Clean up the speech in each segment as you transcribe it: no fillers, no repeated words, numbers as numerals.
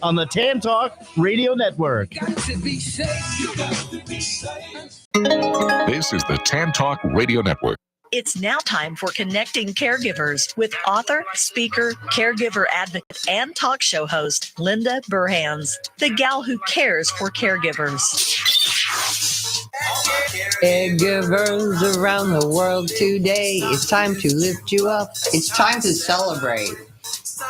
on the Tan Talk Radio Network. This is the Tan Talk Radio Network. It's now time for Connecting Caregivers with author, speaker, caregiver advocate, and talk show host Linda Burhans, the gal who cares for caregivers. Caregivers around the world today, it's time to lift you up. It's time to celebrate.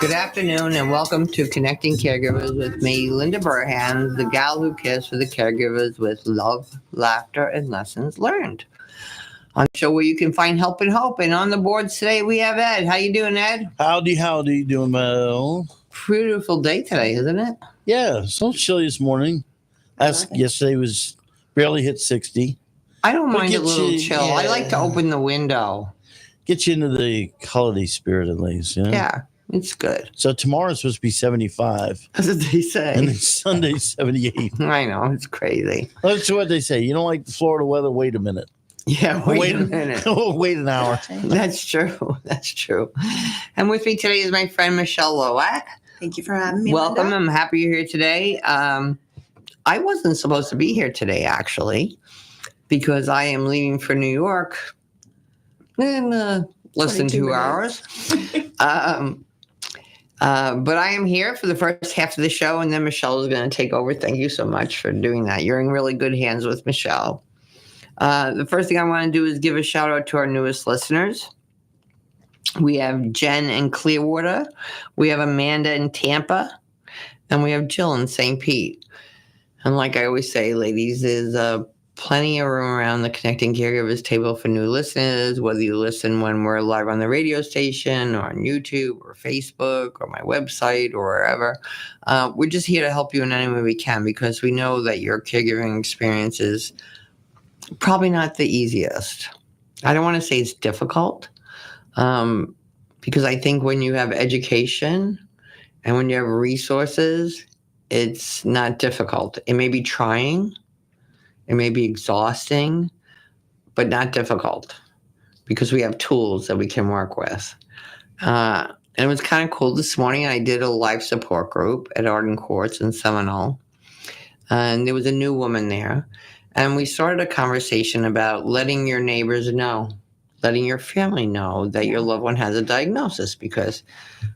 Good afternoon and welcome to Connecting Caregivers with me, Linda Burhans, the gal who cares for the caregivers with love, laughter, and lessons learned. On the show where you can find help and hope. And on the boards today we have Ed. How you doing, Ed? Howdy. Doing well. Beautiful day today, isn't it? Yeah, it's a little chilly this morning. Yesterday was barely hit 60. I don't mind a little chill. Yeah. I like to open the window. Get you into the holiday spirit at least. Yeah, it's good. So tomorrow's supposed to be 75. That's what they say. And then Sunday's 78. I know, it's crazy. That's what they say. You don't like the Florida weather? Wait a minute. Yeah, wait a minute. Wait an hour. That's true. And with me today is my friend Michelle Loak. Thank you for having me. Welcome. Linda. I'm happy you're here today. I wasn't supposed to be here today, actually, because I am leaving for New York in less than 2 hours. But I am here for the first half of the show, and then Michelle is going to take over. Thank you so much for doing that. You're in really good hands with Michelle. The first thing I want to do is give a shout out to our newest listeners. We have Jen in Clearwater. We have Amanda in Tampa. And we have Jill in St. Pete. And like I always say, ladies, there's plenty of room around the Connecting Caregivers table for new listeners, whether you listen when we're live on the radio station or on YouTube or Facebook or my website or wherever. We're just here to help you in any way we can because we know that your caregiving experience is probably not the easiest. I don't want to say it's difficult because I think when you have education and when you have resources, it's not difficult. It may be trying, it may be exhausting, but not difficult because we have tools that we can work with. And it was kind of cool. This morning I did a life support group at Arden Courts in Seminole, and there was a new woman there. And we started a conversation about letting your neighbors know, letting your family know that your loved one has a diagnosis. Because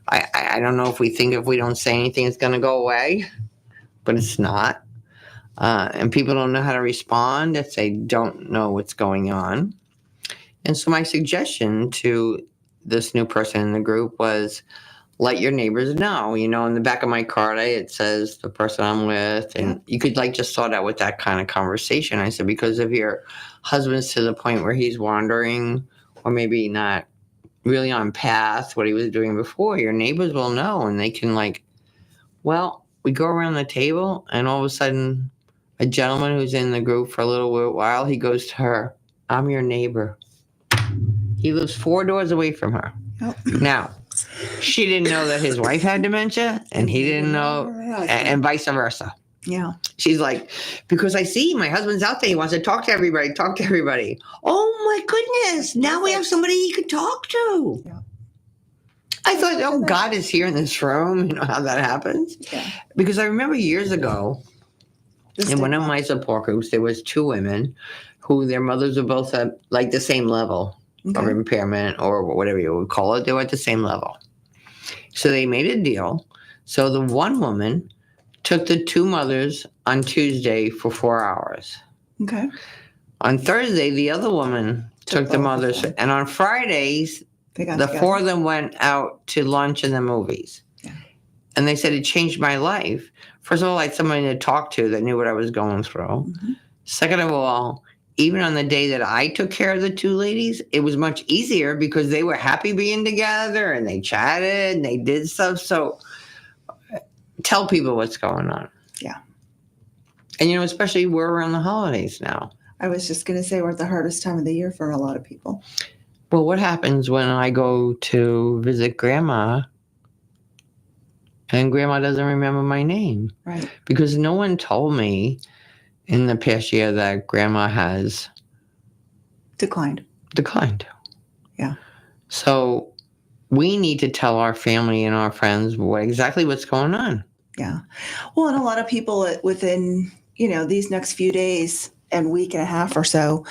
I don't know if we think if we don't say anything, it's going to go away, but it's not. And people don't know how to respond if they don't know what's going on. And so my suggestion to this new person in the group was, let your neighbors know. You know, in the back of my card, it says the person I'm with. And you could just start out with that kind of conversation. I said, because if your husband's to the point where he's wandering or maybe not really on path, what he was doing before, your neighbors will know. And they can we go around the table and all of a sudden a gentleman who's in the group for a little while, he goes to her, I'm your neighbor. He lives 4 doors away from her. Oh. Now, she didn't know that his wife had dementia, and he didn't know, and vice versa. Yeah. She's like, because I see my husband's out there. He wants to talk to everybody. Oh, my goodness. Now we have somebody he could talk to. Yeah. I thought, God is here in this room. You know how that happens? Yeah. Because I remember years ago, in one of my support groups, there was 2 women who their mothers were both at the same level. Okay. Of impairment or whatever you would call it, they were at the same level. So they made a deal. So the one woman took the 2 mothers on Tuesday for 4 hours. Okay. On Thursday, the other woman took the mothers. And on Fridays, the 4 of them went out to lunch and the movies. Yeah. And they said, it changed my life. First of all, I had somebody to talk to that knew what I was going through. Mm-hmm. Second of all, even on the day that I took care of the 2 ladies, it was much easier because they were happy being together and they chatted and they did stuff. So tell people what's going on. Yeah. And, especially we're around the holidays now. I was just going to say we're at the hardest time of the year for a lot of people. Well, what happens when I go to visit Grandma and Grandma doesn't remember my name? Right. Because no one told me in the past year that Grandma has declined. Yeah. So we need to tell our family and our friends exactly what's going on. Yeah. Well, and a lot of people within, these next few days and week and a half or so,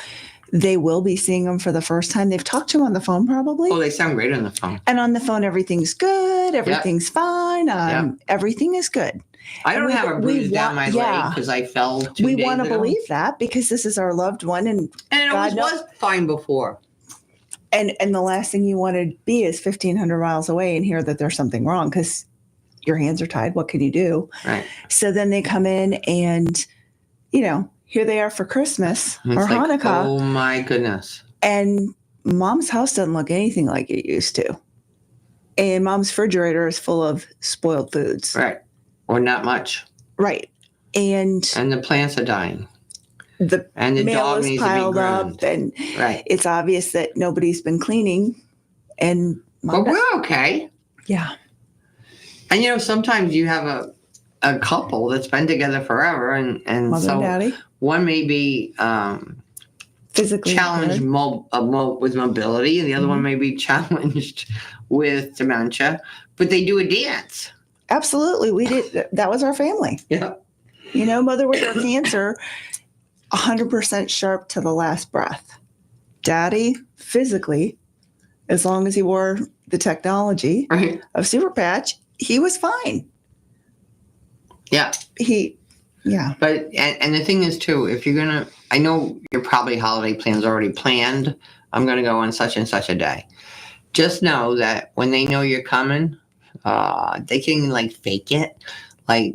they will be seeing them for the first time. They've talked to them on the phone probably. Oh, they sound great on the phone. And on the phone, everything's good. Everything's fine. Everything is good. I don't And have a bruise down my leg because I fell 2 We days want to ago. believe that because this is our loved one. And it God was fine before. And the last thing you want to be is 1,500 miles away and hear that there's something wrong because your hands are tied. What can you do? Right. So then they come in and, here they are for Christmas or Hanukkah. Oh my goodness. And mom's house doesn't look anything like it used to. And mom's refrigerator is full of spoiled foods. Right. Or not much. Right. And the plants are dying. The mail dog is needs piled to be up, and it's obvious that nobody's been cleaning. And but we're okay. Yeah. And sometimes you have a couple that's been together forever, and Mother so and daddy. One may be physically challenged with mobility, and the other one may be challenged with dementia. But they do a dance. Absolutely, we did. That was our family. Yeah. Mother with her cancer. 100% sharp to the last breath. Daddy, physically, as long as he wore the technology of Super Patch, he was fine. Yeah. But, and the thing is too, if you're going to, I know your probably holiday plans already planned. I'm going to go on such and such a day. Just know that when they know you're coming, they can fake it.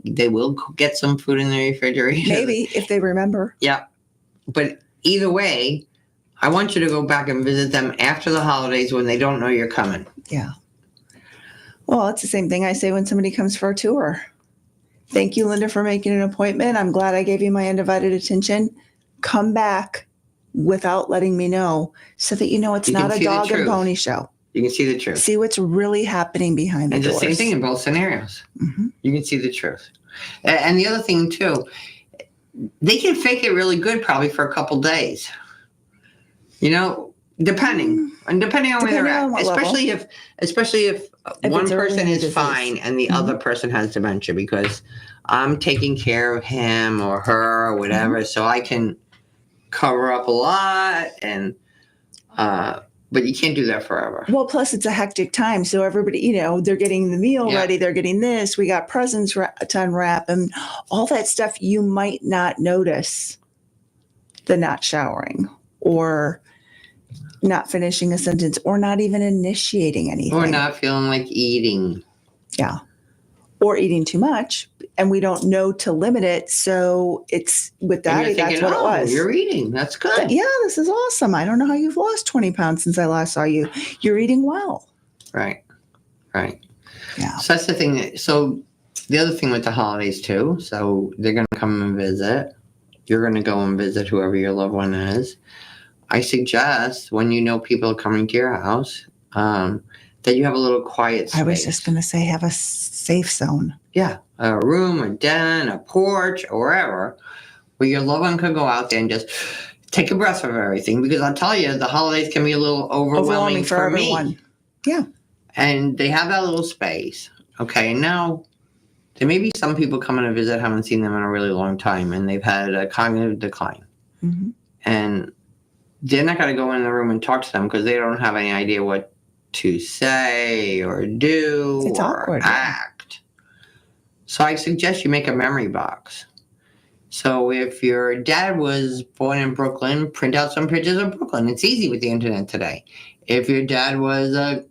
They will get some food in the refrigerator. Maybe, if they remember. Yeah. But either way, I want you to go back and visit them after the holidays when they don't know you're coming. Yeah. Well, it's the same thing I say when somebody comes for a tour. Thank you, Linda, for making an appointment. I'm glad I gave you my undivided attention. Come back without letting me know so that it's not a dog and pony show. You can see the truth. See what's really happening behind the doors. And the same thing in both scenarios. Mm-hmm. You can see the truth. And the other thing, too, they can fake it really good probably for a couple days. Depending on where they're at. Especially if one person is fine and the other person has dementia, because I'm taking care of him or her or whatever, so I can cover up a lot and but you can't do that forever. Well, plus it's a hectic time. So everybody, they're getting the meal ready. They're getting this. We got presents to unwrap and all that stuff. You might not notice the not showering or not finishing a sentence or not even initiating anything. Or not feeling like eating. Yeah. Or eating too much. And we don't know to limit it. So it's with Daddy, that's what it was. You're eating. That's good. Yeah, this is awesome. I don't know how you've lost 20 pounds since I last saw you. You're eating well. Right. Yeah. So that's the thing. So the other thing with the holidays too. So they're going to come and visit. You're going to go and visit whoever your loved one is. I suggest when people are coming to your house, that you have a little quiet space. I was just going to say have a safe zone. Yeah. A room, a den, a porch, or wherever, where your loved one could go out there and just take a breath of everything. Because I'll tell you, the holidays can be a little overwhelming for everyone. Me. Yeah. And they have that little space. Okay. And now there may be some people coming to visit, haven't seen them in a really long time, and they've had a cognitive decline. Mm-hmm. And they're not going to go in the room and talk to them because they don't have any idea what to say or do or act. So I suggest you make a memory box. So if your dad was born in Brooklyn, print out some pictures of Brooklyn. It's easy with the internet today. If your dad was a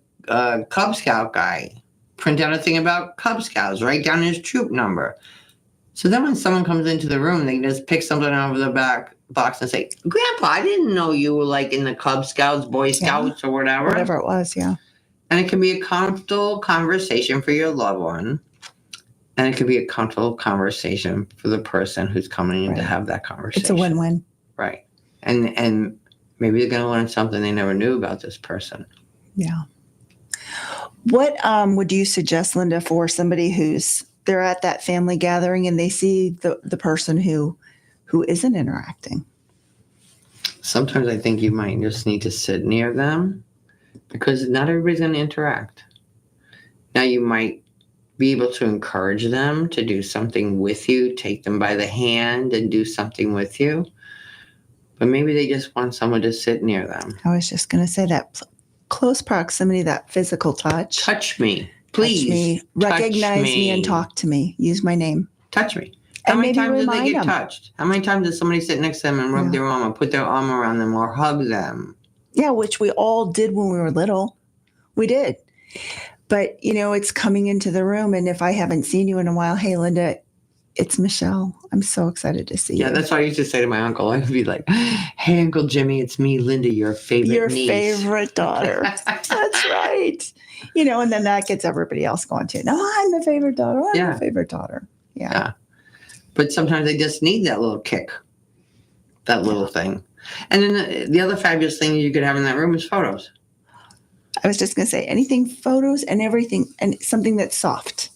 Cub Scout guy, print out a thing about Cub Scouts, write down his troop number. So then when someone comes into the room, they can just pick something out of the back box and say, Grandpa, I didn't know you were in the Cub Scouts, Boy Scouts, or whatever. Whatever it was, yeah. And it can be a comfortable conversation for your loved one. And it could be a comfortable conversation for the person who's coming in to have that conversation. It's a win-win. Right. And maybe they're going to learn something they never knew about this person. Yeah. What would you suggest, Linda, for somebody they're at that family gathering and they see the person who isn't interacting? Sometimes I think you might just need to sit near them because not everybody's going to interact. Now you might be able to encourage them to do something with you, take them by the hand and do something with you. But maybe they just want someone to sit near them. I was just going to say that close proximity, that physical touch. Touch me, please. Touch me, recognize me and talk to me. Use my name. Touch me. How And many maybe times did they remind get them. touched? How many times did somebody sit next to them and rub their arm or put their arm around them or hug them? Yeah, which we all did when we were little. We did. But, it's coming into the room. And if I haven't seen you in a while, hey, Linda, it's Michelle. I'm so excited to see you. Yeah, that's what I used to say to my uncle. I'd be like, hey, Uncle Jimmy, it's me, Linda, your favorite niece. Your favorite daughter. That's right. And then that gets everybody else going too. No, I'm the favorite daughter. I'm the favorite daughter. Yeah. But sometimes they just need that little kick, that little thing. And then the other fabulous thing you could have in that room is photos. I was just going to say anything, photos and everything, and something that's soft.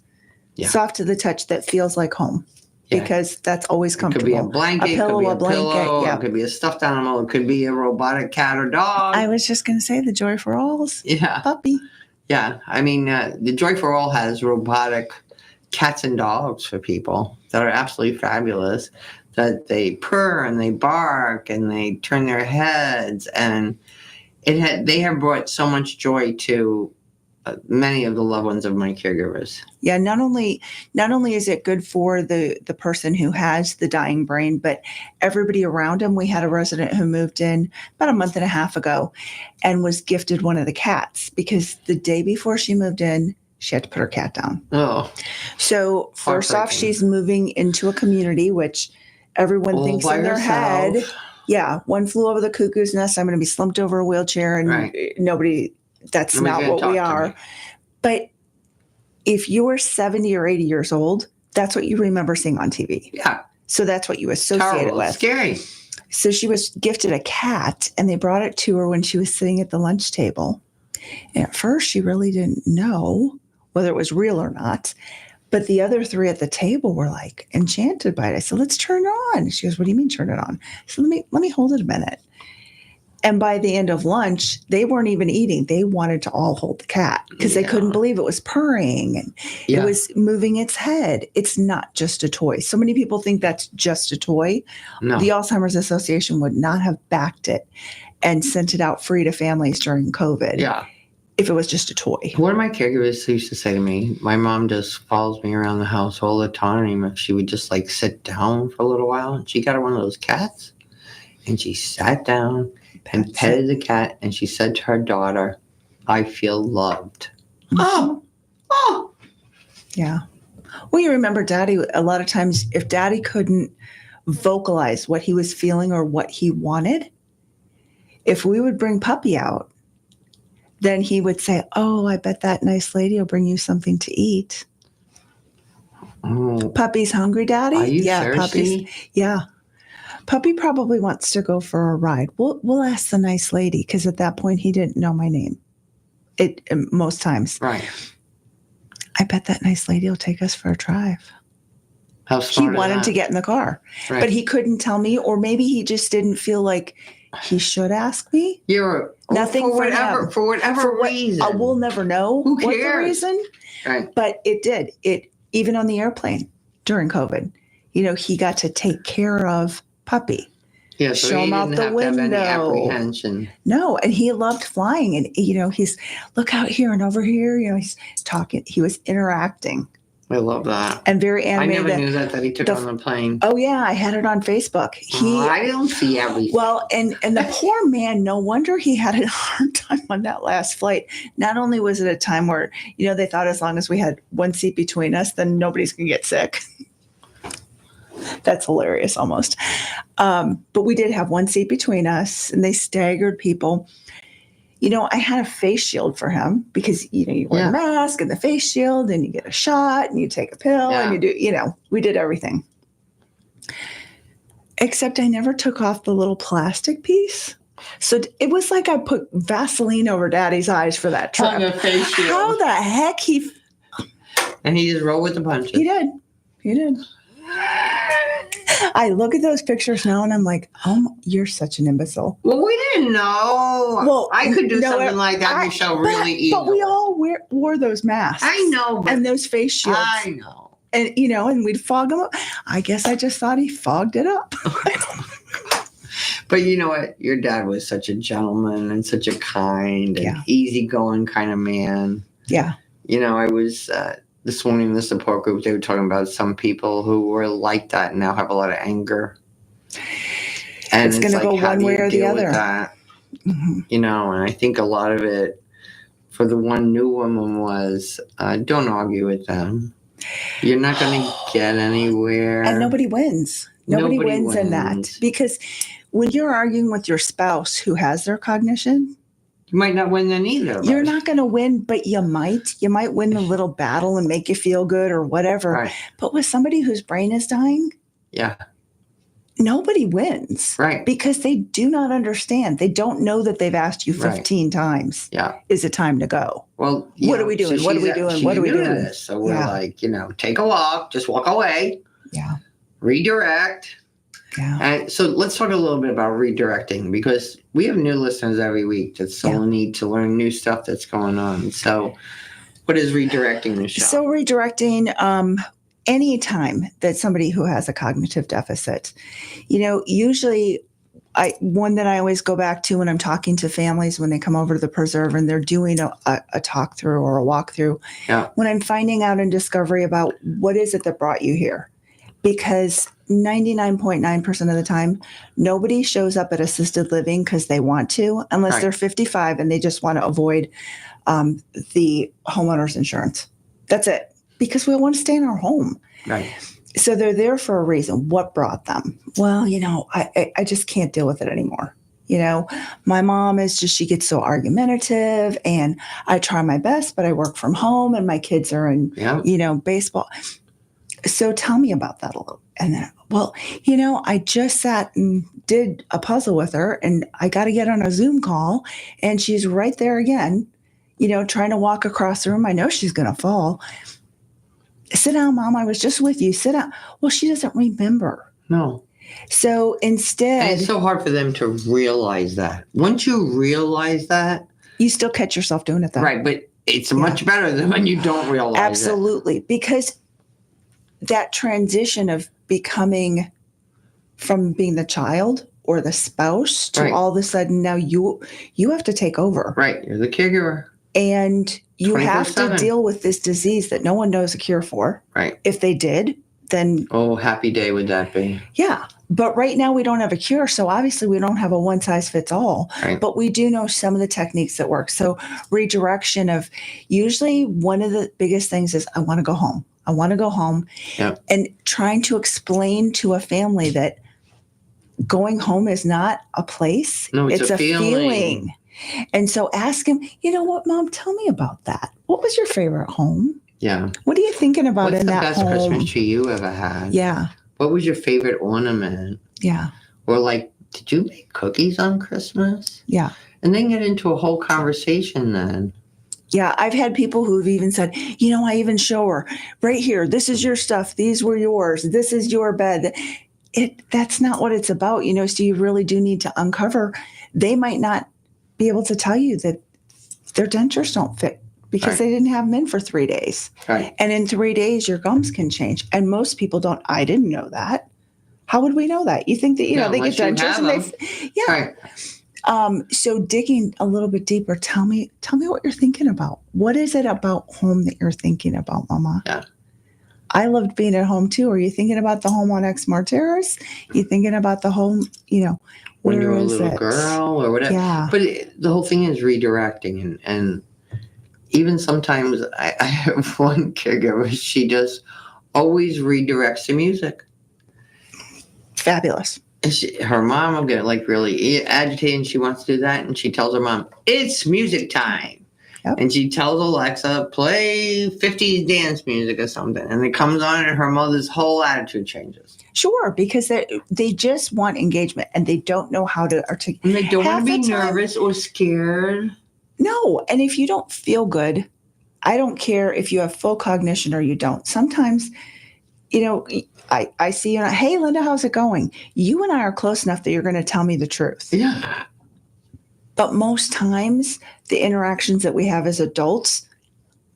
Yeah. Soft to the touch that feels like home. Yeah. Because that's always It comfortable. could be a blanket, a pillow, it could be a a blanket. pillow, Yeah. it could be a stuffed animal, it could be a robotic cat or dog. I was just going to say the Joy for All's puppy. Yeah. I mean, the Joy for All has robotic cats and dogs for people that are absolutely fabulous, that they purr and they bark and they turn their heads, and they have brought so much joy to many of the loved ones of my caregivers. Yeah, not only is it good for the person who has the dying brain, but everybody around him. We had a resident who moved in about a month and a half ago and was gifted one of the cats because the day before she moved in, she had to put her cat down. Oh. So first off, she's moving into a community, which everyone thinks in their head. Yeah, one flew over the cuckoo's nest. I'm going to be slumped over a wheelchair, and nobody. That's Nobody's not what we gonna talk to are. me. But if you're 70 or 80 years old, that's what you remember seeing on TV. Yeah. So that's what you associate it with. Scary. So she was gifted a cat, and they brought it to her when she was sitting at the lunch table. And at first, she really didn't know whether it was real or not. But the other three at the table were like enchanted by it. I said, let's turn it on. She goes, what do you mean turn it on? I said, let me hold it a minute. And by the end of lunch, they weren't even eating. They wanted to all hold the cat because they couldn't believe it was purring and it was moving its head. It's not just a toy. So many people think that's just a toy. No. The Alzheimer's Association would not have backed it and sent it out free to families during COVID. Yeah. If it was just a toy. One of my caregivers used to say to me, my mom just follows me around the house all the time. If she would just like sit down for a little while, and she got one of those cats and she sat down and petted the cat, and she said to her daughter, I feel loved. Mm-hmm. Oh. Yeah. Well, you remember Daddy, a lot of times if Daddy couldn't vocalize what he was feeling or what he wanted, if we would bring Puppy out, then he would say, oh, I bet that nice lady will bring you something to eat. Oh. Puppy's hungry, Daddy? Are you thirsty? Puppy's. Yeah. Puppy probably wants to go for a ride. We'll ask the nice lady because at that point he didn't know my name. Most times. Right. I bet that nice lady will take us for a drive. How smart He wanted to get in the car, Right. but he couldn't tell me, or maybe he just didn't feel like he should ask me. Nothing for whatever him. For whatever reason. We'll never know Who what the cares? reason. Right. But it did. It even on the airplane during COVID, he got to take care of Puppy. Yeah, so show he him out didn't the have to have any window. apprehension. No, and he loved flying. And, he's look out here and over here. He's talking. He was interacting. I love that. And very I animated. never knew that he took on the plane. Oh, yeah. I had it on Facebook. I don't see everything. Well, and the poor man, no wonder he had a hard time on that last flight. Not only was it a time where, they thought as long as we had one seat between us, then nobody's going to get sick. That's hilarious almost. But we did have one seat between us, and they staggered people. I had a face shield for him because, you wear a mask and the face shield, and you get a shot and you take a pill and you do, we did everything. Except I never took off the little plastic piece. So it was like I put Vaseline over Daddy's eyes for that trip. On the face shield. How the heck And he just rolled with the punches. He did. I look at those pictures now and I'm like, oh, you're such an imbecile. Well, we didn't know. Well, I could do no, something like that, Michelle, really easily. But we all wore those masks. I know, but And those face shields. I know. And, and we'd fog them up. I guess I just thought he fogged it up. But you know what? Your dad was such a gentleman and such a kind and Yeah. easygoing kind of man. Yeah. I was this morning in the support group, they were talking about some people who were like that and now have a lot of anger. And It's gonna go how one do way you or the deal with other. that? Mhm. And I think a lot of it for the one new woman was don't argue with them. You're not going to get anywhere. And nobody wins. Nobody wins in that. wins. Because when you're arguing with your spouse who has their cognition, You might not win then either. you're but- not going to win, but you might. You might win the little battle and make you feel good or whatever. Right. But with somebody whose brain is dying, Yeah. nobody wins. Right. Because they do not understand. They don't know that they've asked you Right. 15 times. Yeah. Is it time to go? Well, What are we doing? What are we doing? What are we doing? This. So we're Yeah. like, take a walk, just walk away, Yeah. redirect. Yeah. And so let's talk a little bit about redirecting because we have new listeners every week that still need to learn new stuff that's going on. So what is redirecting, Michelle? So redirecting, any time that somebody who has a cognitive deficit, usually one that I always go back to when I'm talking to families when they come over to the preserve and they're doing a talk through or a walkthrough, when I'm finding out in discovery about what is it that brought you here, because 99.9% of the time, nobody shows up at assisted living because they want to, unless Right. they're 55 and they just want to avoid the homeowner's insurance. That's it. Because we want to stay in our home. Right. So they're there for a reason. What brought them? Well, I just can't deal with it anymore. My mom is she gets so argumentative and I try my best, but I work from home and my kids are in, baseball. So tell me about that a little. And then, I just sat and did a puzzle with her and I got to get on a Zoom call and she's right there again, trying to walk across the room. I know she's going to fall. Sit down, Mom. I was just with you. Sit down. Well, she doesn't remember. No. So instead, And it's so hard for them to realize that. Once you realize that, you still catch yourself doing it though. right, but it's much better than when you don't realize Absolutely. Because that transition of becoming from being the child or the spouse to Right. all of a sudden now you have to take over. it. Right. You're the caregiver. And you have to 24/7. deal with this disease that no one knows a cure for. Right. If they did, then Oh, happy day would that be? yeah. But right now we don't have a cure. So obviously we don't have a one size fits all. Right. But we do know some of the techniques that work. So redirection of usually one of the biggest things is I want to go home. I want to go home. Yeah. And trying to explain to a family that going home is not a place. No, it's a feeling. And so ask him, you know what, Mom, tell me about that. What was your favorite home? Yeah. What are you thinking about What's in the that best home? Christmas tree you ever had? Yeah. What was your favorite ornament? Yeah. Or did you make cookies on Christmas? Yeah. And then get into a whole conversation then. Yeah, I've had people who've even said, I even show her right here. This is your stuff. These were yours. This is your bed. That's not what it's about, so you really do need to uncover. They might not be able to tell you that their dentures don't fit because Right. they didn't have them in for 3 days. Right. And in 3 days, your gums can change. And most people don't. I didn't know that. How would we know that? You think that, Yeah, they get unless you dentures have and them. yeah. Right. So digging a little bit deeper, tell me what you're thinking about. What is it about home that you're thinking about, Mama? Yeah. I loved being at home too. Are you thinking about the home on Exmoor Terrace? You thinking about the home, When you where were a is little it? girl or whatever. Yeah. But the whole thing is redirecting. And even sometimes I have one caregiver, she just always redirects the music. Fabulous. And her mom will get really agitated and she wants to do that. And she tells her mom, it's music time. Yep. And she tells Alexa, play 50s dance music or something. And it comes on and her mother's whole attitude changes. Sure, because they just want engagement and they don't know how to articulate. And they don't Half want to be the time- nervous or scared. No. And if you don't feel good, I don't care if you have full cognition or you don't. Sometimes, I see you. Hey, Linda, how's it going? You and I are close enough that you're going to tell me the truth. Yeah. But most times, the interactions that we have as adults,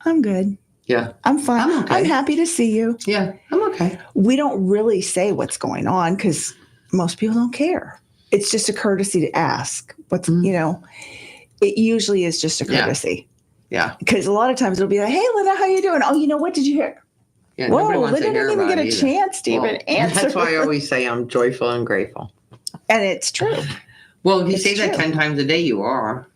I'm good. Yeah. I'm fine. I'm okay. I'm happy to see you. Yeah, I'm okay. We don't really say what's going on because most people don't care. It's just a courtesy to ask. It usually is just a courtesy. Yeah. Because a lot of times it'll be like, hey, Linda, how you doing? Oh, what did you hear? Yeah, Whoa, nobody wants Linda to hear didn't even about get a it chance to even answer. That's why I always say I'm joyful and grateful. And it's true. Well, if you It's say that true. 10 times a day, you are.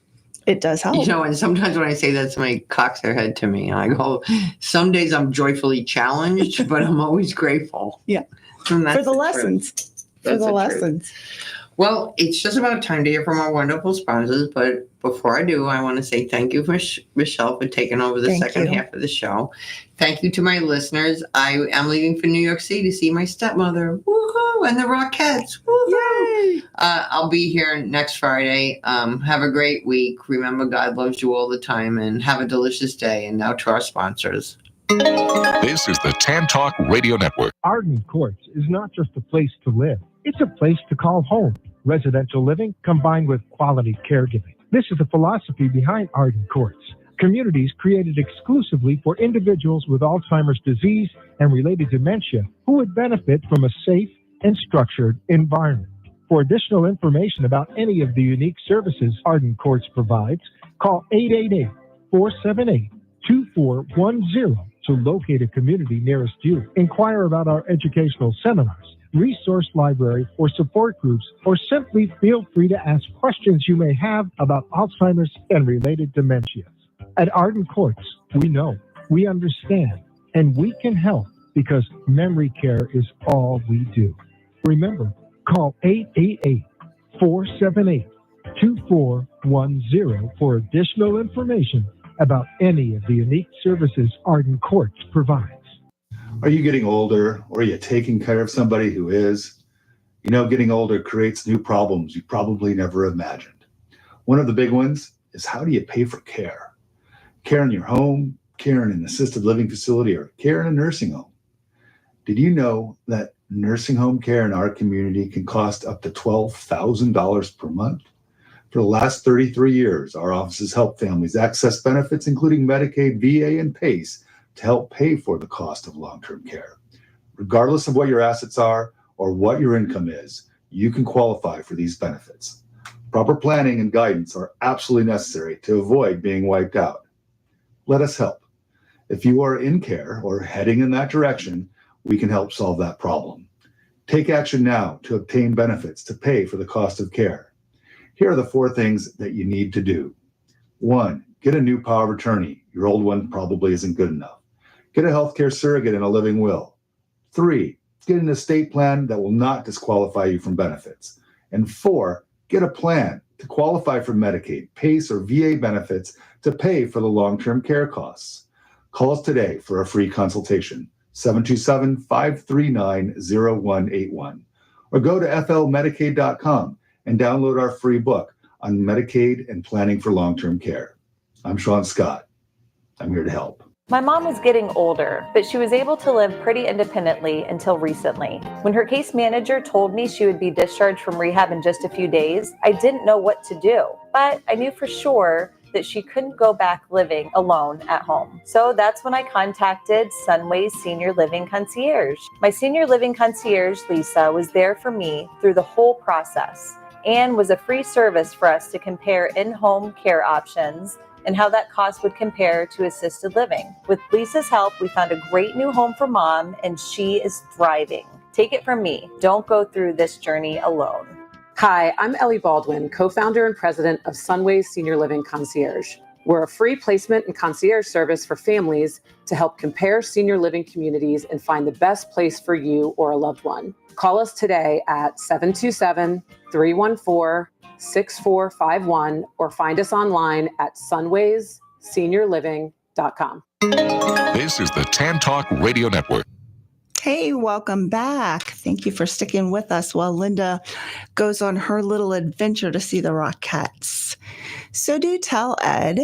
It does help. And sometimes when I say that, somebody cocks their head to me. And I go, some days I'm joyfully challenged, but I'm always grateful. Yeah. And that's For the truth. lessons. For That's the the lessons. Well, it's just about time to hear from our wonderful sponsors. But before I do, I want to say thank you for Michelle for taking over the Thank second you. half of the show. Thank you to my listeners. I am leaving for New York City to see my stepmother. Woohoo! And the Rockettes. Woohoo! Yay! I'll be here next Friday. Have a great week. Remember, God loves you all the time, and have a delicious day. And now to our sponsors. This is the Tan Talk Radio Network. Arden Courts is not just a place to live. It's a place to call home. Residential living combined with quality caregiving. This is the philosophy behind Arden Courts. Communities created exclusively for individuals with Alzheimer's disease and related dementia who would benefit from a safe and structured environment. For additional information about any of the unique services Arden Courts provides, call 888-478-2410 to locate a community nearest you. Inquire about our educational seminars, resource library, or support groups, or simply feel free to ask questions you may have about Alzheimer's and related dementias. At Arden Courts, we know, we understand, and we can help because memory care is all we do. Remember, call 888-478-2410 for additional information about any of the unique services Arden Courts provides. Are you getting older, or are you taking care of somebody who is? Getting older creates new problems you probably never imagined. One of the big ones is, how do you pay for care? Care in your home, care in an assisted living facility, or care in a nursing home. Did you know that nursing home care in our community can cost up to $12,000 per month? For the last 33 years, our offices help families access benefits, including Medicaid, VA, and PACE, to help pay for the cost of long-term care. Regardless of what your assets are or what your income is, you can qualify for these benefits. Proper planning and guidance are absolutely necessary to avoid being wiped out. Let us help. If you are in care or heading in that direction, we can help solve that problem. Take action now to obtain benefits to pay for the cost of care. Here are the 4 things that you need to do. 1, get a new power of attorney. Your old one probably isn't good enough. Get a healthcare surrogate and a living will. 3, get an estate plan that will not disqualify you from benefits. And 4, get a plan to qualify for Medicaid, PACE, or VA benefits to pay for the long-term care costs. Call us today for a free consultation, 727-539-0181, or go to flmedicaid.com and download our free book on Medicaid and planning for long-term care. I'm Sean Scott. I'm here to help. My mom was getting older, but she was able to live pretty independently until recently. When her case manager told me she would be discharged from rehab in just a few days, I didn't know what to do. But I knew for sure that she couldn't go back living alone at home. So that's when I contacted Sunway's Senior Living Concierge. My Senior Living Concierge, Lisa, was there for me through the whole process and was a free service for us to compare in-home care options and how that cost would compare to assisted living. With Lisa's help, we found a great new home for Mom, and she is thriving. Take it from me, don't go through this journey alone. Hi, I'm Ellie Baldwin, co-founder and president of Sunway's Senior Living Concierge. We're a free placement and concierge service for families to help compare senior living communities and find the best place for you or a loved one. Call us today at 727-314-6451 or find us online at sunwayseniorliving.com. This is the Tan Talk Radio Network. Hey, welcome back. Thank you for sticking with us while Linda goes on her little adventure to see the Rockettes. So do tell, Ed,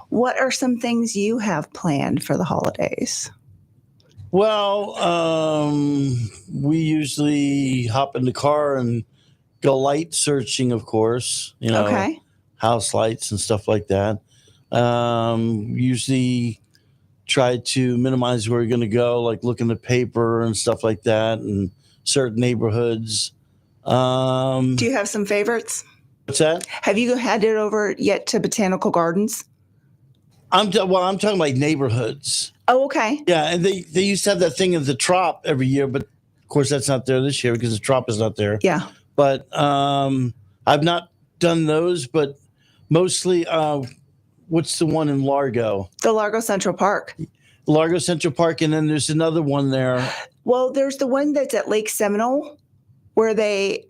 what are some things you have planned for the holidays? Well, we usually hop in the car and go light searching, of course, Okay. house lights and stuff like that. Usually try to minimize where we're going to go, like look in the paper and stuff like that, and certain neighborhoods. Do you have some favorites? What's that? Have you headed over yet to Botanical Gardens? I'm talking like neighborhoods. Oh, okay. Yeah, and they used to have that thing of the Trop every year, but of course that's not there this year because the Trop is not there. Yeah. But I've not done those, but mostly what's the one in Largo? The Largo Central Park. Largo Central Park, and then there's another one there. Well, there's the one that's at Lake Seminole, where they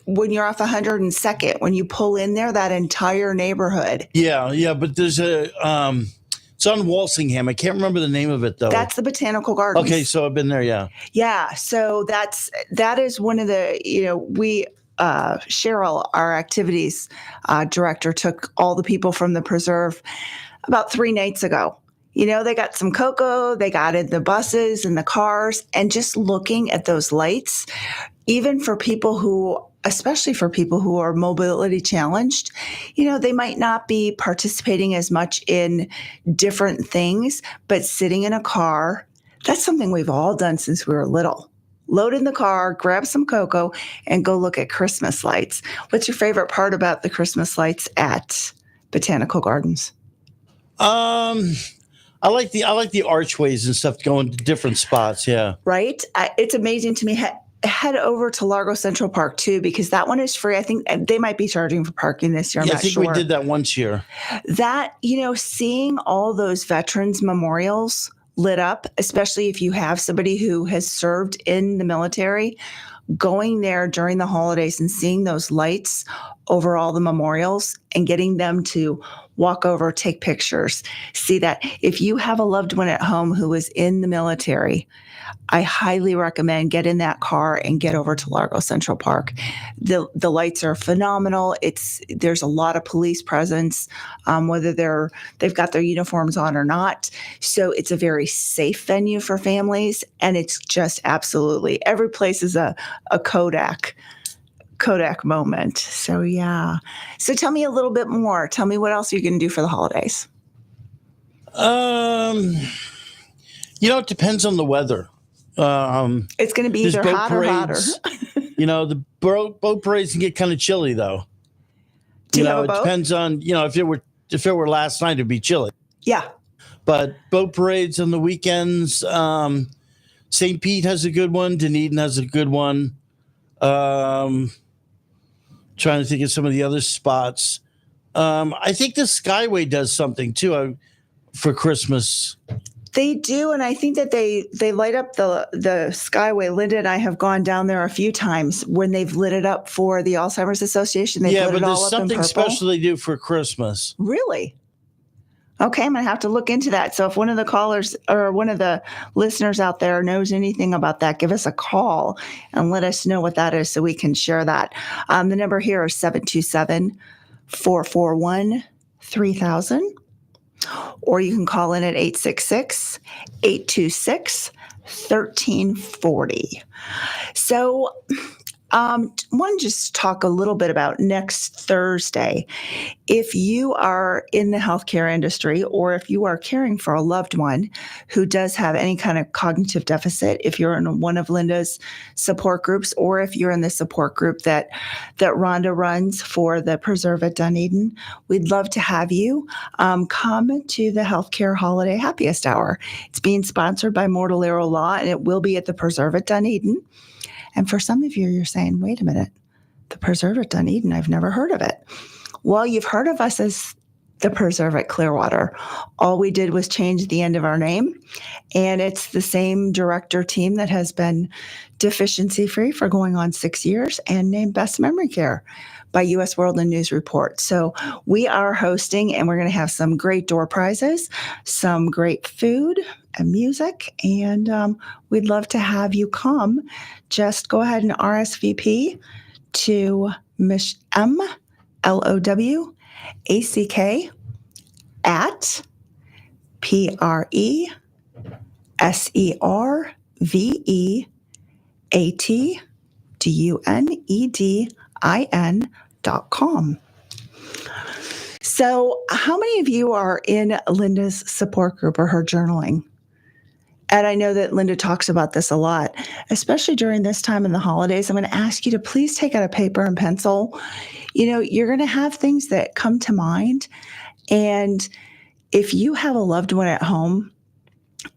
when you're off 102nd, when you pull in there, that entire neighborhood. Yeah, but there's a it's on Walsingham. I can't remember the name of it though. That's the Botanical Gardens. Okay, so I've been there. Yeah. Yeah. So that is one of the, we Cheryl, our activities director, took all the people from the preserve about 3 nights ago. They got some cocoa, they got in the buses and the cars, and just looking at those lights, even for people who, especially for people who are mobility challenged, they might not be participating as much in different things, but sitting in a car, that's something we've all done since we were little. Load in the car, grab some cocoa, and go look at Christmas lights. What's your favorite part about the Christmas lights at Botanical Gardens? I like the archways and stuff going to different spots. Yeah. Right. It's amazing to me. Head over to Largo Central Park too, because that one is free. I think they might be charging for parking this year. I'm not sure. We did that once year. That, seeing all those veterans memorials lit up, especially if you have somebody who has served in the military, going there during the holidays and seeing those lights over all the memorials and getting them to walk over, take pictures, see that. If you have a loved one at home who is in the military, I highly recommend get in that car and get over to Largo Central Park. The lights are phenomenal. There's a lot of police presence, whether they've got their uniforms on or not. So it's a very safe venue for families, and it's just absolutely every place is a Kodak moment. So yeah. So tell me a little bit more. Tell me what else you're going to do for the holidays. It depends on the weather. It's going to be either hot or hotter. The boat parades can get kind of chilly though. Do you have a boat? It depends on, if it were last night, it'd be chilly. Yeah. But boat parades on the weekends, St. Pete has a good one. Dunedin has a good one. Trying to think of some of the other spots. I think the Skyway does something too for Christmas. They do, and I think that they light up the Skyway. Linda and I have gone down there a few times when they've lit it up for the Alzheimer's Association. They Yeah, lit but it all there's up in something purple. special they do for Christmas. Really? Okay, I'm going to have to look into that. So if one of the callers or one of the listeners out there knows anything about that, give us a call and let us know what that is so we can share that. The number here is 727-441-3000. Or you can call in at 866-826-1340. So I want to just talk a little bit about next Thursday. If you are in the healthcare industry or if you are caring for a loved one who does have any kind of cognitive deficit, if you're in one of Linda's support groups or if you're in the support group that Rhonda runs for the Preserve at Dunedin, we'd love to have you come to the Healthcare Holiday Happiest Hour. It's being sponsored by Mortallero Law, and it will be at the Preserve at Dunedin. And for some of you, you're saying, wait a minute, the Preserve at Dunedin, I've never heard of it. Well, you've heard of us as the Preserve at Clearwater. All we did was change the end of our name, and it's the same director team that has been deficiency-free for going on 6 years and named Best Memory Care by U.S. World and News Report. So we are hosting, and we're going to have some great door prizes, some great food and music, and we'd love to have you come. Just go ahead and RSVP to MLOWACK at PRESERVEATDUNEDIN.com. So, how many of you are in Linda's support group or her journaling? And I know that Linda talks about this a lot, especially during this time in the holidays. I'm going to ask you to please take out a paper and pencil. You're going to have things that come to mind. And if you have a loved one at home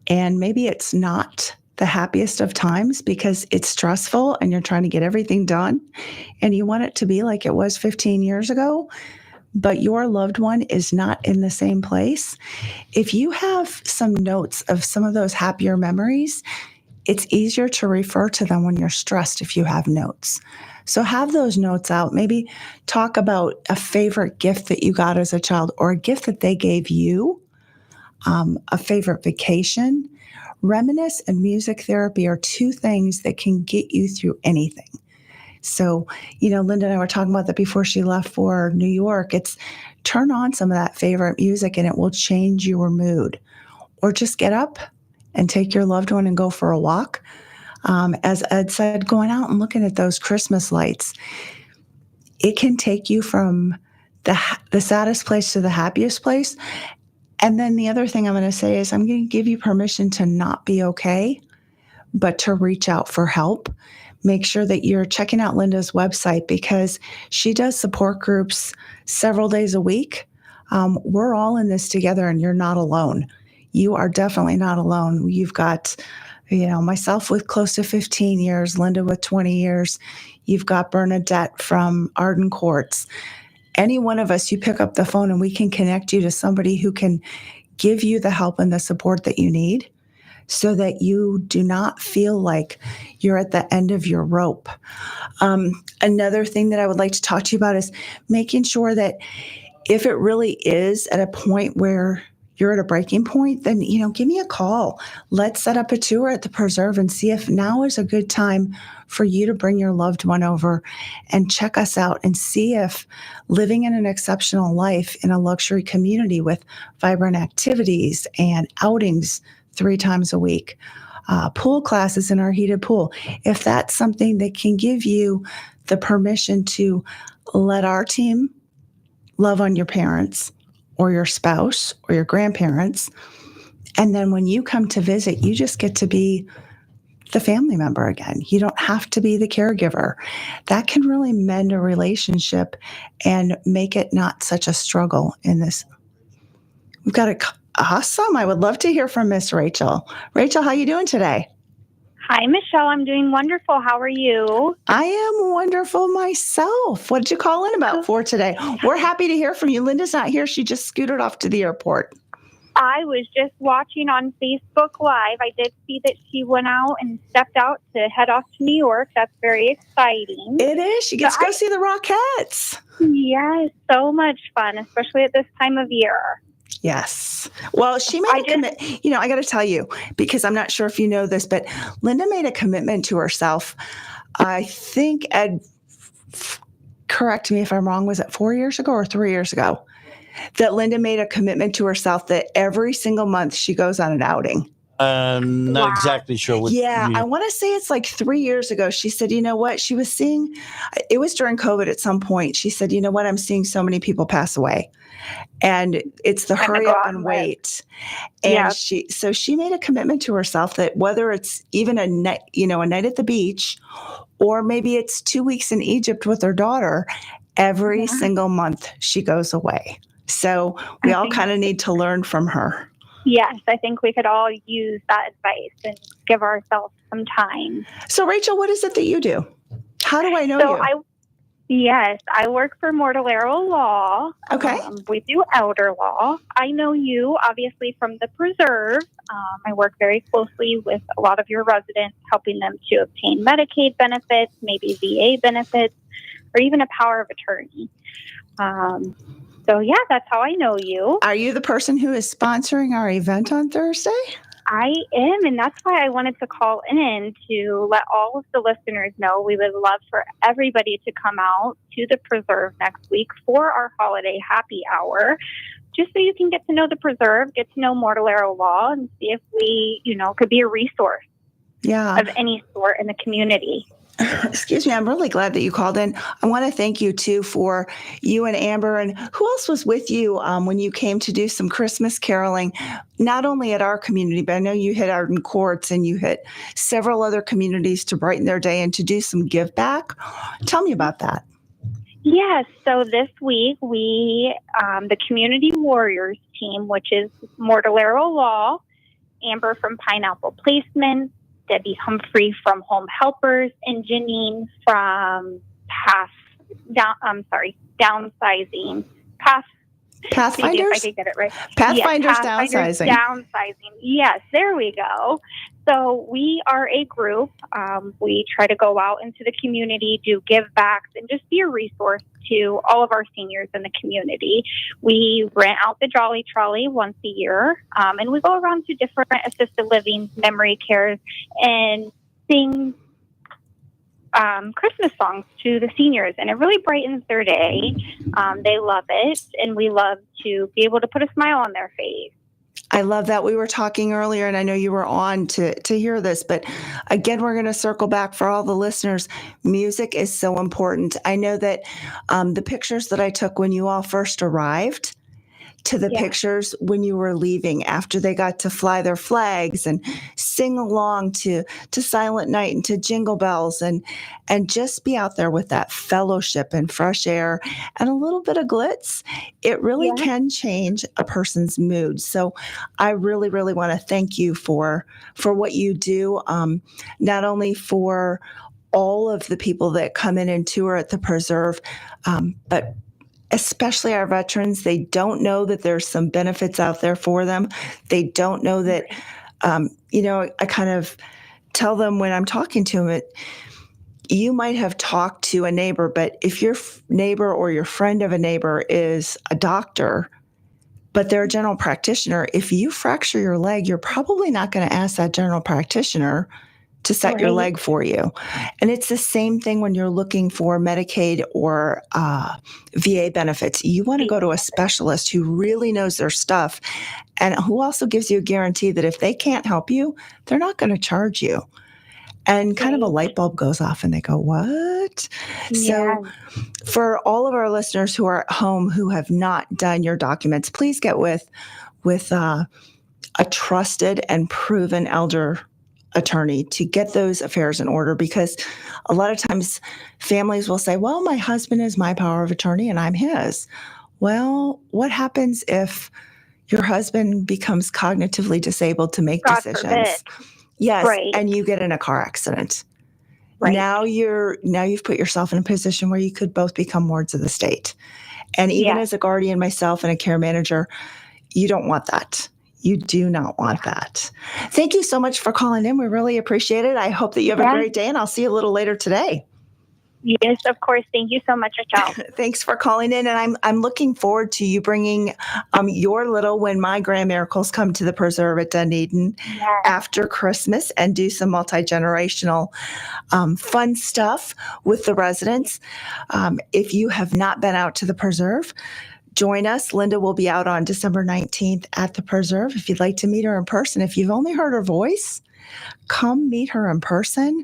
and maybe it's not the happiest of times because it's stressful and you're trying to get everything done and you want it to be like it was 15 years ago, but your loved one is not in the same place, if you have some notes of some of those happier memories, it's easier to refer to them when you're stressed if you have notes. So have those notes out. Maybe talk about a favorite gift that you got as a child or a gift that they gave you, a favorite vacation. Reminisce and music therapy are two things that can get you through anything. So, Linda and I were talking about that before she left for New York. It's turn on some of that favorite music and it will change your mood. Or just get up and take your loved one and go for a walk. As Ed said, going out and looking at those Christmas lights, it can take you from the saddest place to the happiest place. And then the other thing I'm going to say is I'm going to give you permission to not be okay, but to reach out for help. Make sure that you're checking out Linda's website because she does support groups several days a week. We're all in this together and you're not alone. You are definitely not alone. You've got, myself with close to 15 years, Linda with 20 years. You've got Bernadette from Arden Courts. Any one of us, you pick up the phone and we can connect you to somebody who can give you the help and the support that you need so that you do not feel like you're at the end of your rope. Another thing that I would like to talk to you about is making sure that if it really is at a point where you're at a breaking point, then, give me a call. Let's set up a tour at the preserve and see if now is a good time for you to bring your loved one over and check us out and see if living in an exceptional life in a luxury community with vibrant activities and outings 3 times a week, pool classes in our heated pool, if that's something that can give you the permission to let our team love on your parents or your spouse or your grandparents. And then when you come to visit, you just get to be the family member again. You don't have to be the caregiver. That can really mend a relationship and make it not such a struggle in this. We've got awesome. I would love to hear from Miss Rachel. Rachel, how you doing today? Hi, Michelle. I'm doing wonderful. How are you? I am wonderful myself. What did you call in about for today? We're happy to hear from you. Linda's not here. She just scooted off to the airport. I was just watching on Facebook Live. I did see that she went out and stepped out to head off to New York. That's very exciting. It is. She gets to go see the Rockettes. Yes, so much fun, especially at this time of year. Yes. Well, she made a commitment. I got to tell you, because I'm not sure if you know this, but Linda made a commitment to herself. I think, Ed, correct me if I'm wrong, was it 4 years ago or 3 years ago? That Linda made a commitment to herself that every single month she goes on an outing. Not exactly sure. I want to say it's like 3 years ago. She said, you know what? She was seeing, it was during COVID at some point. She said, you know what? I'm seeing so many people pass away. And it's the hurry up and wait. And she made a commitment to herself that whether it's even a night at the beach, or maybe it's 2 weeks in Egypt with her daughter, every single month she goes away. So we all kind of need to learn from her. Yes, I think we could all use that advice and give ourselves some time. So Rachel, what is it that you do? How do I know you? I work for Mortallero Law. Okay. We do elder law. I know you, obviously, from the preserve. I work very closely with a lot of your residents, helping them to obtain Medicaid benefits, maybe VA benefits, or even a power of attorney. That's how I know you. Are you the person who is sponsoring our event on Thursday? I am, and that's why I wanted to call in to let all of the listeners know we would love for everybody to come out to the preserve next week for our holiday happy hour, just so you can get to know the preserve, get to know Mortallero Law, and see if we, could be a resource of any sort in the community. Excuse me. I'm really glad that you called in. I want to thank you too for you and Amber, and who else was with you when you came to do some Christmas caroling, not only at our community, but I know you hit Arden Courts and you hit several other communities to brighten their day and to do some give back. Tell me about that. Yes. So this week, the Community Warriors team, which is Mortallero Law, Amber from Pineapple Placement, Debbie Humphrey from Home Helpers, and Janine from Downsizing. Pathfinders? See if I could get it right. Pathfinders Yes, Downsizing. Downsizing. Yes, there we go. So we are a group. We try to go out into the community, do give backs, and just be a resource to all of our seniors in the community. We rent out the Jolly Trolley once a year, and we go around to different assisted living, memory cares, and sing Christmas songs to the seniors, and it really brightens their day. They love it, and we love to be able to put a smile on their face. I love that. We were talking earlier, and I know you were on to hear this, but again, we're going to circle back for all the listeners. Music is so important. I know that the pictures that I took when you all first arrived to the pictures when you were leaving, after they got to fly their flags and sing along to Silent Night and to Jingle Bells and just be out there with that fellowship and fresh air and a little bit of glitz, it really can change a person's mood. So I really, really want to thank you for what you do, not only for all of the people that come in and tour at the Preserve, but especially our veterans. They don't know that there's some benefits out there for them. They don't know that, I kind of tell them when I'm talking to them, you might have talked to a neighbor, but if your neighbor or your friend of a neighbor is a doctor, but they're a general practitioner, if you fracture your leg, you're probably not going to ask that general practitioner to set your leg for you. And it's the same thing when you're looking for Medicaid or VA benefits. You want to go to a specialist who really knows their stuff and who also gives you a guarantee that if they can't help you, they're not going to charge you. And kind of a light bulb goes off and they go, what? So for all of our listeners who are at home who have not done your documents, please get with a trusted and proven elder attorney to get those affairs in order, because a lot of times families will say, well, my husband is my power of attorney and I'm his. Well, what happens if your husband becomes cognitively disabled to make decisions? Yes. And you get in a car accident. Now you've put yourself in a position where you could both become wards of the state. And even as a guardian myself and a care manager, you don't want that. You do not want that. Thank you so much for calling in. We really appreciate it. I hope that you have a great day, and I'll see you a little later today. Yes, of course. Thank you so much, Rachel. Thanks for calling in, and I'm looking forward to you bringing your little When My Grand Miracles Come to the Preserve at Dunedin after Christmas and do some multi-generational fun stuff with the residents. If you have not been out to the Preserve, join us. Linda will be out on December 19th at the Preserve. If you'd like to meet her in person, if you've only heard her voice, come meet her in person.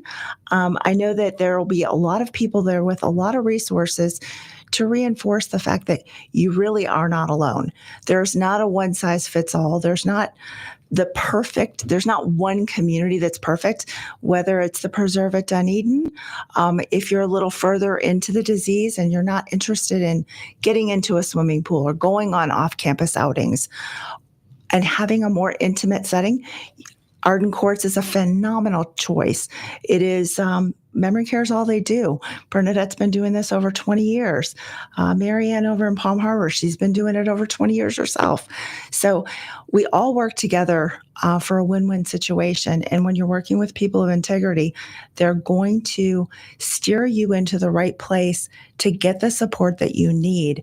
I know that there will be a lot of people there with a lot of resources to reinforce the fact that you really are not alone. There's not a one size fits all. There's not one community that's perfect, whether it's the Preserve at Dunedin. If you're a little further into the disease and you're not interested in getting into a swimming pool or going on off-campus outings and having a more intimate setting, Arden Courts is a phenomenal choice. It is memory care is all they do. Bernadette's been doing this over 20 years. Marianne over in Palm Harbor, she's been doing it over 20 years herself. So we all work together for a win-win situation. And when you're working with people of integrity, they're going to steer you into the right place to get the support that you need.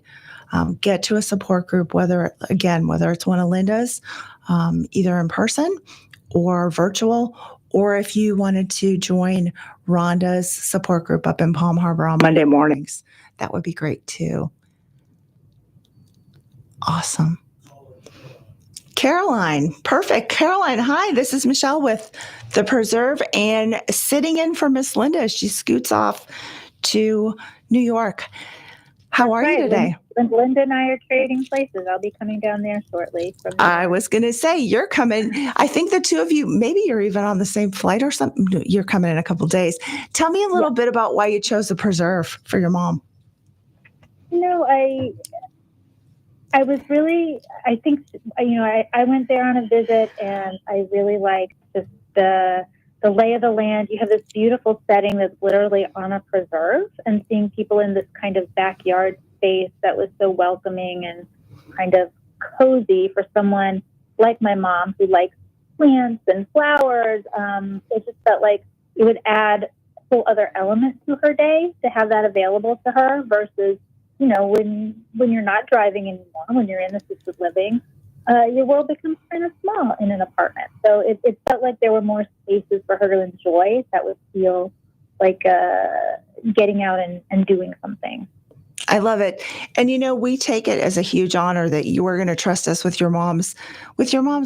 Get to a support group, whether it's one of Linda's, either in person or virtual, or if you wanted to join Rhonda's support group up in Palm Harbor on Monday mornings, that would be great too. Awesome. Caroline. Perfect. Caroline, hi. This is Michelle with The Preserve and sitting in for Miss Linda as she scoots off to New York. How are you today? Linda and I are trading places. I'll be coming down there shortly. I was going to say, you're coming. I think the two of you, maybe you're even on the same flight or something. You're coming in a couple of days. Tell me a little bit about why you chose The Preserve for your mom. I was really, I think, I went there on a visit and I really liked just the lay of the land. You have this beautiful setting that's literally on a preserve, and seeing people in this kind of backyard space that was so welcoming and kind of cozy for someone like my mom who likes plants and flowers. It just felt like it would add a whole other element to her day to have that available to her versus, when you're not driving anymore, when you're in assisted living, your world becomes kind of small in an apartment. So it felt like there were more spaces for her to enjoy that would feel like getting out and doing something. I love it. And, we take it as a huge honor that you are going to trust us with your mom's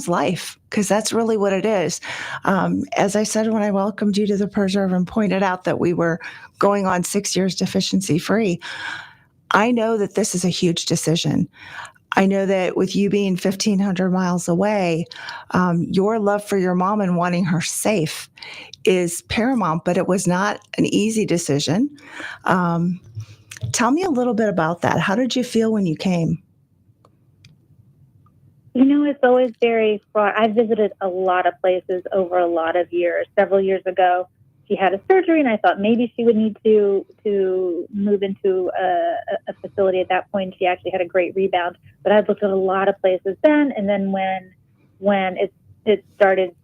life, because that's really what it is. As I said, when I welcomed you to the Preserve and pointed out that we were going on 6 years deficiency free, I know that this is a huge decision. I know that with you being 1,500 miles away, your love for your mom and wanting her safe is paramount, but it was not an easy decision. Tell me a little bit about that. How did you feel when you came? It's always very fraught. I've visited a lot of places over a lot of years. Several years ago, she had a surgery, and I thought maybe she would need to move into a facility at that point. She actually had a great rebound. But I've looked at a lot of places then, and then when it started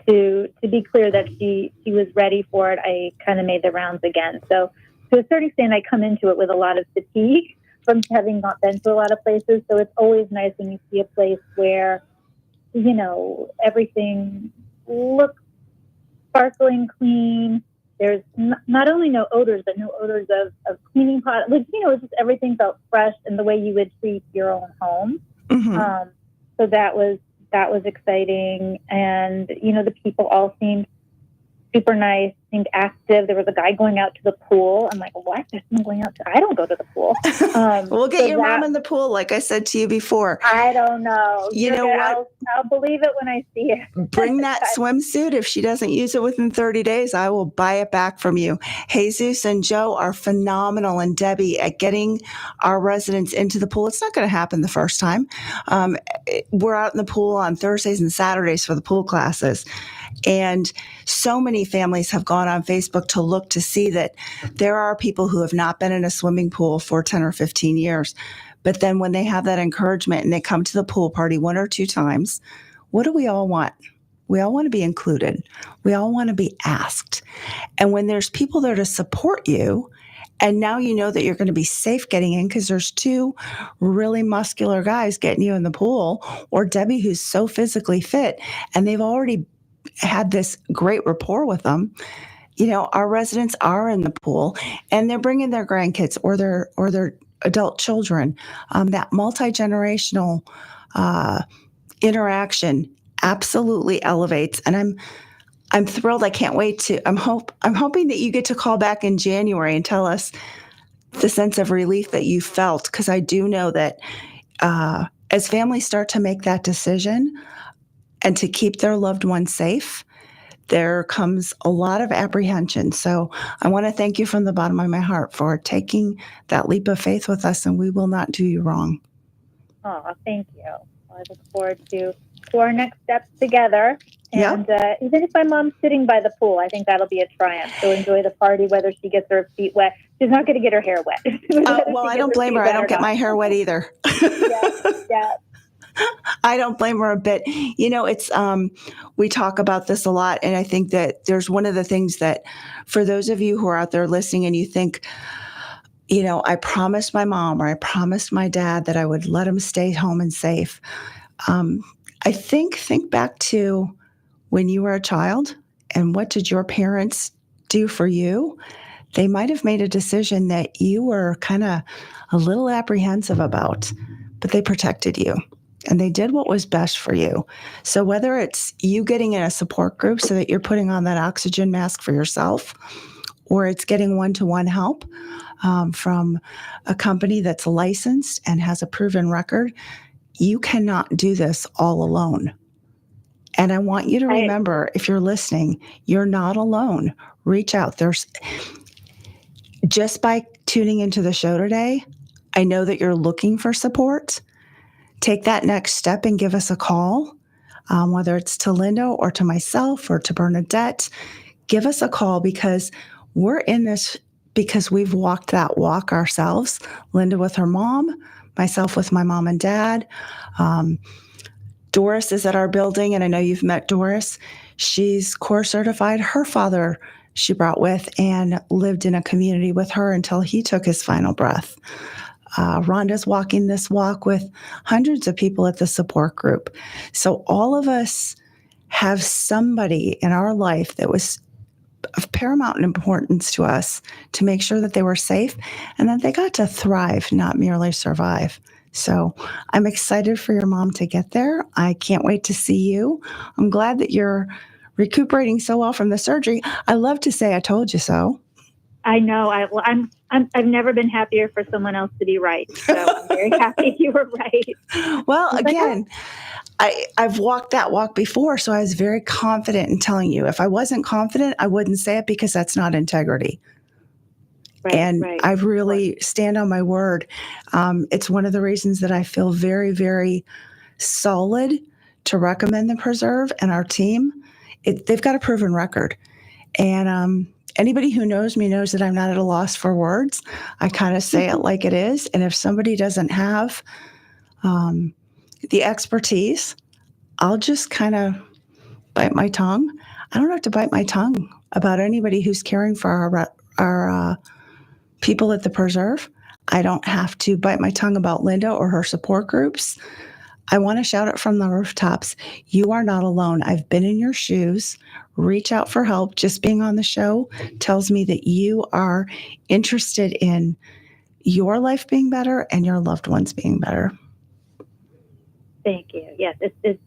to be clear that she was ready for it, I kind of made the rounds again. So to a certain extent, I come into it with a lot of fatigue from having not been to a lot of places. So it's always nice when you see a place where, everything looks sparkling clean. There's not only no odors, but no odors of cleaning products. It's just everything felt fresh in the way you would treat your own home. Mm-hmm. So that was exciting. And, the people all seemed super nice, seemed active. There was a guy going out to the pool. I'm like, what? There's someone going out I don't go to the pool. We'll get your mom in the pool, like I said to you before. I don't know. You know what? I'll believe it when I see it. Bring that swimsuit. If she doesn't use it within 30 days, I will buy it back from you. Jesus and Joe are phenomenal, and Debbie, at getting our residents into the pool. It's not going to happen the first time. We're out in the pool on Thursdays and Saturdays for the pool classes. And so many families have gone on Facebook to look to see that there are people who have not been in a swimming pool for 10 or 15 years. But then when they have that encouragement and they come to the pool party 1 or 2 times, what do we all want? We all want to be included. We all want to be asked. And when there's people there to support you, and now you know that you're going to be safe getting in because there's 2 really muscular guys getting you in the pool, or Debbie who's so physically fit, and they've already had this great rapport with them. Our residents are in the pool and they're bringing their grandkids or their adult children. That multi-generational interaction absolutely elevates. And I'm thrilled. I can't wait to. I'm hoping that you get to call back in January and tell us the sense of relief that you felt, because I do know that as families start to make that decision and to keep their loved ones safe, there comes a lot of apprehension. So I want to thank you from the bottom of my heart for taking that leap of faith with us, and we will not do you wrong. Oh, thank you. I look forward to our next steps together. And even if my mom's sitting by the pool, I think that'll be a triumph. She'll enjoy the party, whether she gets her feet wet. She's not going to get her hair wet. Well, I don't blame her. I don't get my hair wet either. Yeah. I don't blame her a bit. It's we talk about this a lot, and I think that there's one of the things that for those of you who are out there listening and you think, I promised my mom or I promised my dad that I would let them stay home and safe. I think back to when you were a child and what did your parents do for you? They might have made a decision that you were kind of a little apprehensive about, but they protected you. and they did what was best for you. So whether it's you getting in a support group so that you're putting on that oxygen mask for yourself, or it's getting one-to-one help from a company that's licensed and has a proven record, you cannot do this all alone. And I want you to remember, if you're listening, you're not alone. Reach out. Just by tuning into the show today, I know that you're looking for support. Take that next step and give us a call, whether it's to Linda or to myself or to Bernadette. Give us a call, because we're in this because we've walked that walk ourselves. Linda with her mom, myself with my mom and dad. Doris is at our building, and I know you've met Doris. She's core certified. Her father she brought with and lived in a community with her until he took his final breath. Rhonda's walking this walk with hundreds of people at the support group. So all of us have somebody in our life that was of paramount importance to us to make sure that they were safe and that they got to thrive, not merely survive. So I'm excited for your mom to get there. I can't wait to see you. I'm glad that you're recuperating so well from the surgery. I love to say I told you so. I know. I've never been happier for someone else to be right. So I'm very happy you were right. Well, again, I've walked that walk before, so I was very confident in telling you. If I wasn't confident, I wouldn't say it, because that's not integrity. Right. I really stand on my word. It's one of the reasons that I feel very, very solid to recommend the Preserve and our team. They've got a proven record. And anybody who knows me knows that I'm not at a loss for words. I kind of say it like it is. And if somebody doesn't have the expertise, I'll just kind of bite my tongue. I don't have to bite my tongue about anybody who's caring for our people at the Preserve. I don't have to bite my tongue about Linda or her support groups. I want to shout it from the rooftops. You are not alone. I've been in your shoes. Reach out for help. Just being on the show tells me that you are interested in your life being better and your loved ones being better. Thank you. Yes, it's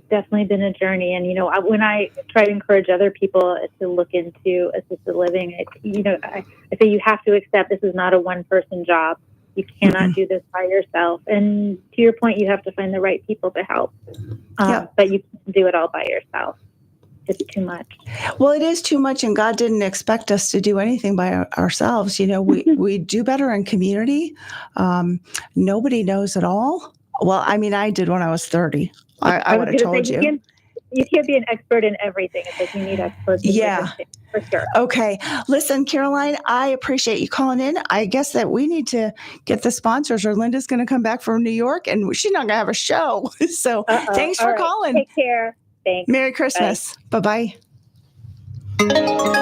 definitely been a journey. And, when I try to encourage other people to look into assisted living, I say you have to accept this is not a one-person job. You cannot do this by yourself. And to your point, you have to find the right people to help. But you can't do it all by yourself. It's too much. Well, it is too much, and God didn't expect us to do anything by ourselves. We do better in community. Nobody knows it all. Well, I mean, I did when I was 30. I would have told you. You can't be an expert in everything. It's like you need experts in different things, for sure. Okay. Listen, Caroline, I appreciate you calling in. I guess that we need to get the sponsors, or Linda's going to come back from New York and she's not going to have a show. So thanks for calling. Take care. Thanks. Merry Christmas. Bye-bye.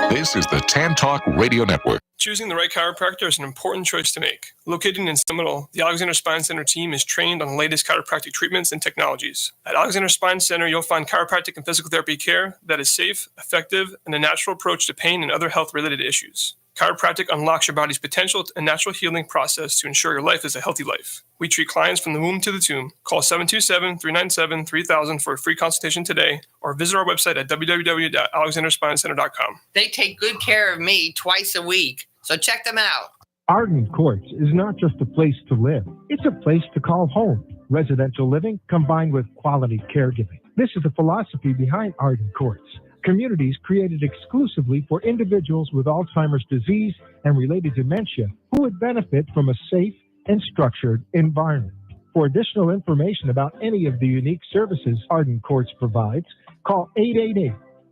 This is the Tan Talk Radio Network. Choosing the right chiropractor is an important choice to make. Located in Seminole, the Alexander Spine Center team is trained on the latest chiropractic treatments and technologies. At Alexander Spine Center, you'll find chiropractic and physical therapy care that is safe, effective, and a natural approach to pain and other health-related issues. Chiropractic unlocks your body's potential and natural healing process to ensure your life is a healthy life. We treat clients from the womb to the tomb. Call 727-397-3000 for a free consultation today, or visit our website at www.alexanderspinecenter.com. They take good care of me twice a week, so check them out. Arden Courts is not just a place to live. It's a place to call home. Residential living combined with quality caregiving. This is the philosophy behind Arden Courts. Communities created exclusively for individuals with Alzheimer's disease and related dementia who would benefit from a safe and structured environment. For additional information about any of the unique services Arden Courts provides, call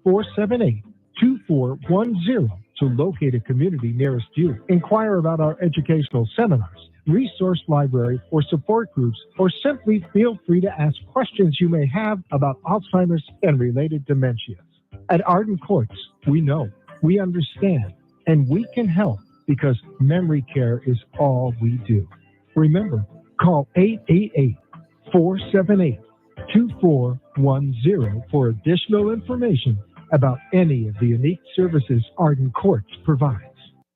888-478-2410 to locate a community nearest you. Inquire about our educational seminars, resource library, or support groups, or simply feel free to ask questions you may have about Alzheimer's and related dementias. At Arden Courts, we know, we understand, and we can help because memory care is all we do. Remember, call 888-478-2410 for additional information about any of the unique services Arden Courts provides.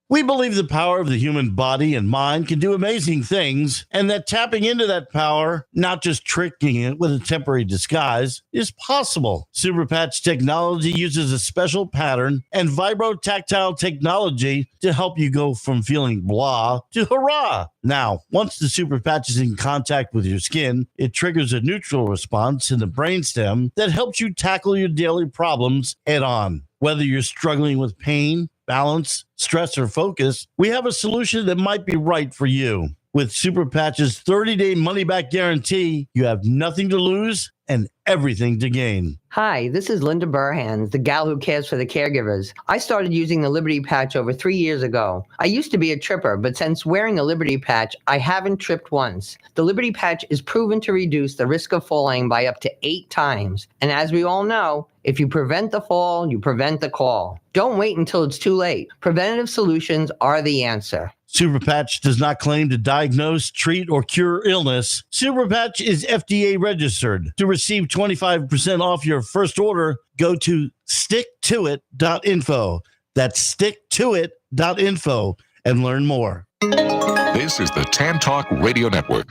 We believe the power of the human body and mind can do amazing things, and that tapping into that power, not just tricking it with a temporary disguise, is possible. Super Patch technology uses a special pattern and vibrotactile technology to help you go from feeling blah to hurrah. Now, once the Super Patch is in contact with your skin, it triggers a neutral response in the brainstem that helps you tackle your daily problems head on. Whether you're struggling with pain, balance, stress, or focus, we have a solution that might be right for you. With Super Patch's 30-day money-back guarantee, you have nothing to lose and everything to gain. Hi, this is Linda Burhans, the gal who cares for the caregivers. I started using the Liberty Patch over 3 years ago. I used to be a tripper, but since wearing the Liberty Patch, I haven't tripped once. The Liberty Patch is proven to reduce the risk of falling by up to 8 times. And as we all know, if you prevent the fall, you prevent the call. Don't wait until it's too late. Preventative solutions are the answer. Super Patch does not claim to diagnose, treat, or cure illness. Super Patch is FDA registered. To receive 25% off your first order, go to sticktoit.info. That's sticktoit.info and learn more. This is the Tan Talk Radio Network.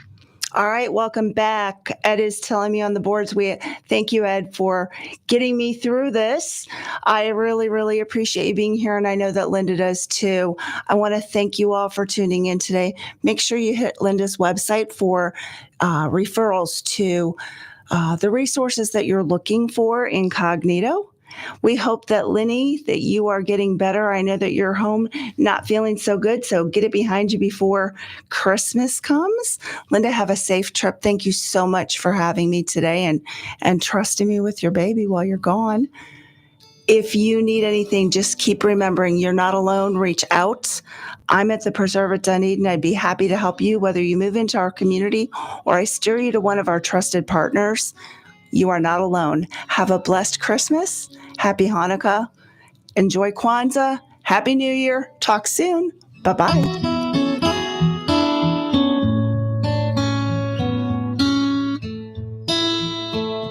All right, welcome back. Ed is telling me on the boards. We thank you, Ed, for getting me through this. I really, really appreciate you being here, and I know that Linda does too. I want to thank you all for tuning in today. Make sure you hit Linda's website for referrals to the resources that you're looking for incognito. We hope that, Lenny, that you are getting better. I know that you're home not feeling so good, so get it behind you before Christmas comes. Linda, have a safe trip. Thank you so much for having me today and trusting me with your baby while you're gone. If you need anything, just keep remembering you're not alone. Reach out. I'm at the Preserve at Dunedin. I'd be happy to help you, whether you move into our community or I steer you to one of our trusted partners. You are not alone. Have a blessed Christmas. Happy Hanukkah. Enjoy Kwanzaa. Happy New Year. Talk soon. Bye-bye.